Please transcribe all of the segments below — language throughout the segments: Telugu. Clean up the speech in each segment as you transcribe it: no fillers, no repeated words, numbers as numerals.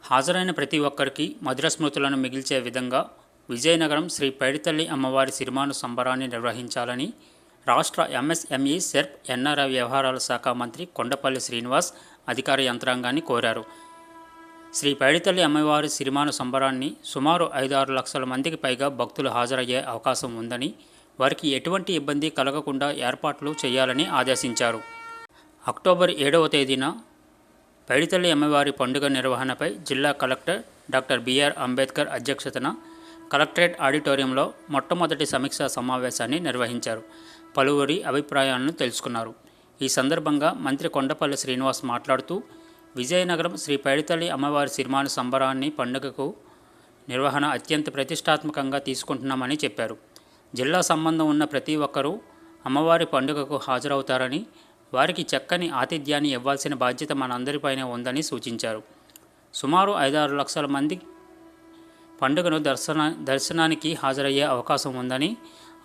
హాజరైన ప్రతి ఒక్కరికి మధుర స్మృతులను మిగిల్చే విధంగా విజయనగరం శ్రీ పైడితల్లి అమ్మవారి సిరిమాను సంబరాన్ని నిర్వహించాలని రాష్ట్ర ఎంఎస్ఎంఈ సెర్ప్ ఎన్ఆర్ఐ వ్యవహారాల శాఖ మంత్రి కొండపల్లి శ్రీనివాస్ అధికార యంత్రాంగాన్ని కోరారు. శ్రీ పైడితల్లి అమ్మవారి సిరిమాను సంబరాన్ని సుమారు 5-6 లక్షల మందికి పైగా భక్తులు హాజరయ్యే అవకాశం ఉందని, వారికి ఎటువంటి ఇబ్బంది కలగకుండా ఏర్పాట్లు చేయాలని ఆదేశించారు. అక్టోబర్ 7వ తేదీన పైడితల్లి అమ్మవారి పండుగ నిర్వహణపై జిల్లా కలెక్టర్ డాక్టర్ బిఆర్ అంబేద్కర్ అధ్యక్షతన కలెక్టరేట్ ఆడిటోరియంలో మొట్టమొదటి సమీక్షా సమావేశాన్ని నిర్వహించారు. పలువురి అభిప్రాయాలను తెలుసుకున్నారు. ఈ సందర్భంగా మంత్రి కొండపల్లి శ్రీనివాస్ మాట్లాడుతూ, విజయనగరం శ్రీ పైడితల్లి అమ్మవారి సిరిమాను సంబరాన్ని పండుగకు నిర్వహణ అత్యంత ప్రతిష్టాత్మకంగా తీసుకుంటున్నామని చెప్పారు. జిల్లా సంబంధం ఉన్న ప్రతి ఒక్కరూ అమ్మవారి పండుగకు హాజరవుతారని, వారికి చక్కని ఆతిథ్యాన్ని ఇవ్వాల్సిన బాధ్యత మనందరిపైనే ఉందని సూచించారు. సుమారు 5-6 లక్షల మంది పండుగను దర్శనానికి హాజరయ్యే అవకాశం ఉందని,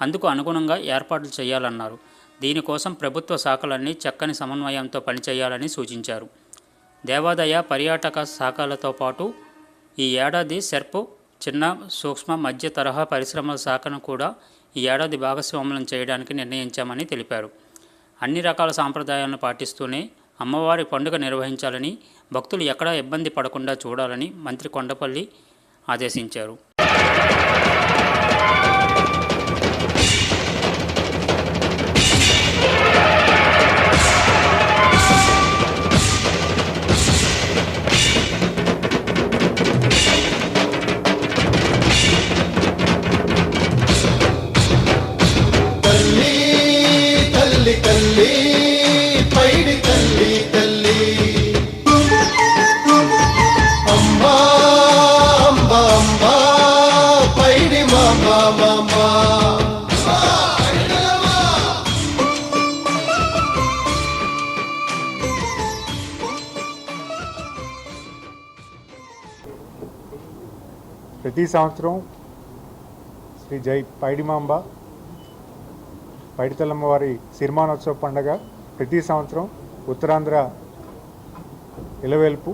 అందుకు అనుగుణంగా ఏర్పాట్లు చేయాలన్నారు. దీనికోసం ప్రభుత్వ శాఖలన్నీ చక్కని సమన్వయంతో పనిచేయాలని సూచించారు. దేవాదాయ పర్యాటక శాఖలతో పాటు ఈ ఏడాది సెర్ప్, చిన్న సూక్ష్మ మధ్య తరహా పరిశ్రమల శాఖను కూడా ఈ ఏడాది భాగస్వాములను చేయడానికి నిర్ణయించామని తెలిపారు. అన్ని రకాల సాంప్రదాయాలను పాటిస్తూనే అమ్మవారి పండుగ నిర్వహించాలని, భక్తులు ఎక్కడా ఇబ్బంది పడకుండా చూడాలని మంత్రి కొండపల్లి ఆదేశించారు. ప్రతి సంవత్సరం శ్రీ జై పైడిమాంబ పైడితల్లమ్మవారి సిరిమానోత్సవ పండుగ ప్రతి సంవత్సరం ఉత్తరాంధ్ర ఇలవేల్పు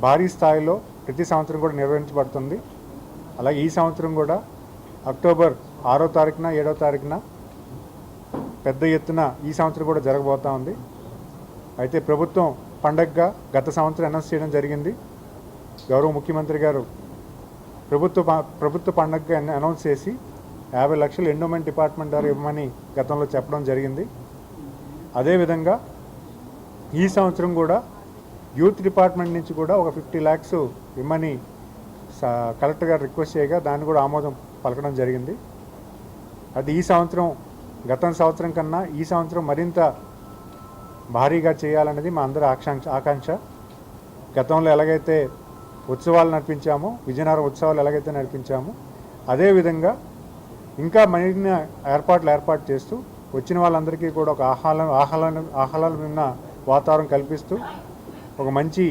భారీ స్థాయిలో ప్రతి సంవత్సరం కూడా నిర్వహించబడుతుంది. అలాగే ఈ సంవత్సరం కూడా అక్టోబర్ 6వ తారీఖున 7వ తారీఖున పెద్ద ఎత్తున ఈ సంవత్సరం కూడా జరగబోతూ ఉంది. అయితే ప్రభుత్వం పండగగా గత సంవత్సరం అనౌన్స్ చేయడం జరిగింది. గౌరవ ముఖ్యమంత్రి గారు ప్రభుత్వ పండగగా అనౌన్స్ చేసి 50 లక్షలు ఎండోమెంట్ డిపార్ట్మెంట్ ద్వారా ఇవ్వమని గతంలో చెప్పడం జరిగింది. అదేవిధంగా ఈ సంవత్సరం కూడా యూత్ డిపార్ట్మెంట్ నుంచి కూడా ఒక 50 lakhs ఇవ్వమని కలెక్టర్ గారు రిక్వెస్ట్ చేయగా దాన్ని కూడా ఆమోదం పలకడం జరిగింది. అది ఈ సంవత్సరం గత సంవత్సరం కన్నా ఈ సంవత్సరం మరింత భారీగా చేయాలన్నది మా అందరి ఆకాంక్ష. గతంలో ఎలాగైతే ఉత్సవాలు నడిపించామో, విజయనగరం ఉత్సవాలు ఎలాగైతే నడిపించామో అదేవిధంగా ఇంకా మరిన్ని ఏర్పాటు చేస్తూ వచ్చిన వాళ్ళందరికీ కూడా ఒక ఆహ్లాదమైన వాతావరణం కల్పిస్తూ ఒక మంచి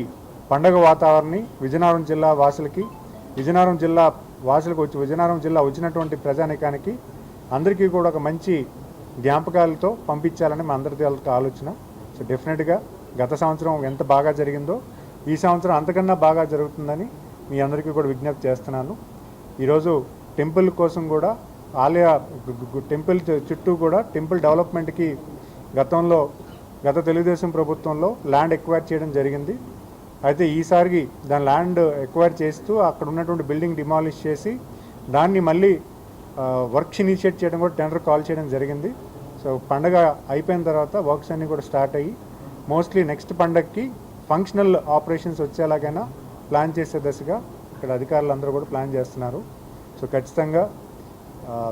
పండగ వాతావరణాన్ని విజయనగరం జిల్లా వాసులకి, విజయనగరం జిల్లా వచ్చినటువంటి ప్రజానికానికి అందరికీ కూడా ఒక మంచి జ్ఞాపకాలతో పంపించాలని మా అందరికీ ఆలోచన. సో డెఫినెట్గా గత సంవత్సరం ఎంత బాగా జరిగిందో ఈ సంవత్సరం అంతకన్నా బాగా జరుగుతుందని మీ అందరికీ కూడా విజ్ఞప్తి చేస్తున్నాను. ఈరోజు టెంపుల్ కోసం కూడా టెంపుల్ చుట్టూ కూడా టెంపుల్ డెవలప్మెంట్కి గత తెలుగుదేశం ప్రభుత్వంలో ల్యాండ్ ఎక్వైర్ చేయడం జరిగింది. అయితే ఈసారికి దాని ల్యాండ్ ఎక్వైర్ చేస్తూ అక్కడ ఉన్నటువంటి బిల్డింగ్ డిమాలిష్ చేసి దాన్ని మళ్ళీ వర్క్స్ ఇనిషియేట్ చేయడం కూడా టెండర్ కాల్ చేయడం జరిగింది. సో పండగ అయిపోయిన తర్వాత వర్క్స్ అన్నీ కూడా స్టార్ట్ అయ్యి మోస్ట్లీ నెక్స్ట్ పండగకి ఫంక్షనల్ ఆపరేషన్స్ వచ్చేలాగైనా ప్లాన్ చేసే దశగా ఇక్కడ అధికారులు అందరూ కూడా ప్లాన్ చేస్తున్నారు. సో ఖచ్చితంగా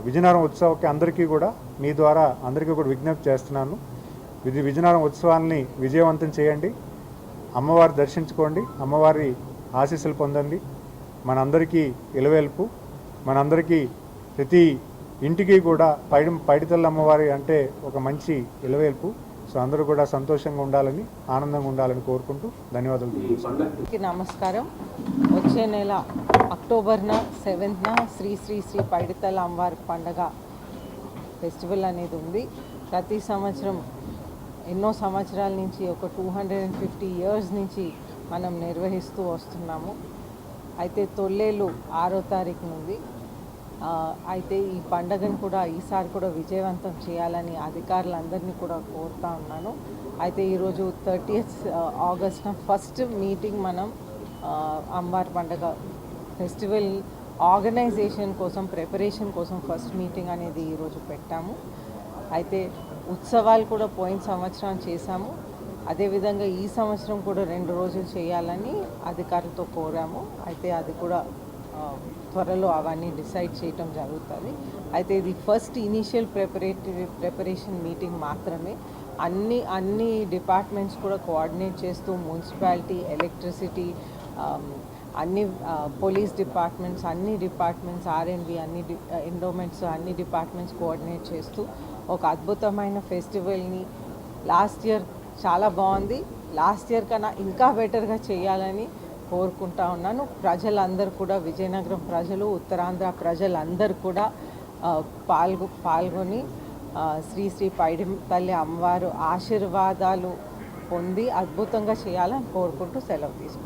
విజయనగరం ఉత్సవానికి అందరికీ కూడా మీ ద్వారా అందరికీ కూడా విజ్ఞప్తి చేస్తున్నాను. విజయనగరం ఉత్సవాన్ని విజయవంతం చేయండి, అమ్మవారి దర్శించుకోండి, అమ్మవారి ఆశీస్సులు పొందండి. మనందరికీ ఇలవేల్పు, మనందరికీ ప్రతి ఇంటికి కూడా పైడితల్లి అమ్మవారి అంటే ఒక మంచి ఇలవేల్పు. సో అందరూ కూడా సంతోషంగా ఉండాలని, ఆనందంగా ఉండాలని కోరుకుంటూ ధన్యవాదాలు. నమస్కారం. వచ్చే నెల అక్టోబర్ 7న శ్రీ పైడితల్లి అమ్మవారి పండుగ ఫెస్టివల్ అనేది ఉంది. ప్రతి సంవత్సరం ఎన్నో సంవత్సరాల నుంచి, ఒక 250 years నుంచి మనం నిర్వహిస్తూ వస్తున్నాము. అయితే తొల్లేలు 6వ తారీఖు నుండి అయితే ఈ పండగను కూడా ఈసారి కూడా విజయవంతం చేయాలని అధికారులందరినీ కూడా కోరుతా ఉన్నాను. అయితే ఈరోజు 30th ఆగస్ట్న ఫస్ట్ మీటింగ్ మనం అమ్మవారి పండగ ఫెస్టివల్ ఆర్గనైజేషన్ కోసం ప్రిపరేషన్ కోసం ఫస్ట్ మీటింగ్ అనేది ఈరోజు పెట్టాము. అయితే ఉత్సవాలు కూడా పోయిన సంవత్సరం చేశాము. అదేవిధంగా ఈ సంవత్సరం కూడా 2 రోజులు చేయాలని అధికారులతో కోరాము. అయితే అది కూడా త్వరలో అవన్నీ డిసైడ్ చేయటం జరుగుతుంది. అయితే ఇది ఫస్ట్ ఇనీషియల్ ప్రిపరేషన్ మీటింగ్ మాత్రమే. అన్ని డిపార్ట్మెంట్స్ కూడా కోఆర్డినేట్ చేస్తూ మున్సిపాలిటీ, ఎలక్ట్రిసిటీ, అన్ని పోలీస్ డిపార్ట్మెంట్స్, ఆర్ఎండ్బి, ఎండోమెంట్స్ అన్ని డిపార్ట్మెంట్స్ కోఆర్డినేట్ చేస్తూ ఒక అద్భుతమైన ఫెస్టివల్ని లాస్ట్ ఇయర్ చాలా బాగుంది, లాస్ట్ ఇయర్ కన్నా ఇంకా బెటర్గా చేయాలని కోరుకుంటా ఉన్నాను. ప్రజలందరూ కూడా, విజయనగరం ప్రజలు, ఉత్తరాంధ్ర ప్రజలందరూ కూడా పాల్గొని శ్రీ శ్రీ పైడితల్లి అమ్మవారు ఆశీర్వాదాలు పొంది అద్భుతంగా చేయాలని కోరుకుంటూ సెలవు తీసుకుంటాను.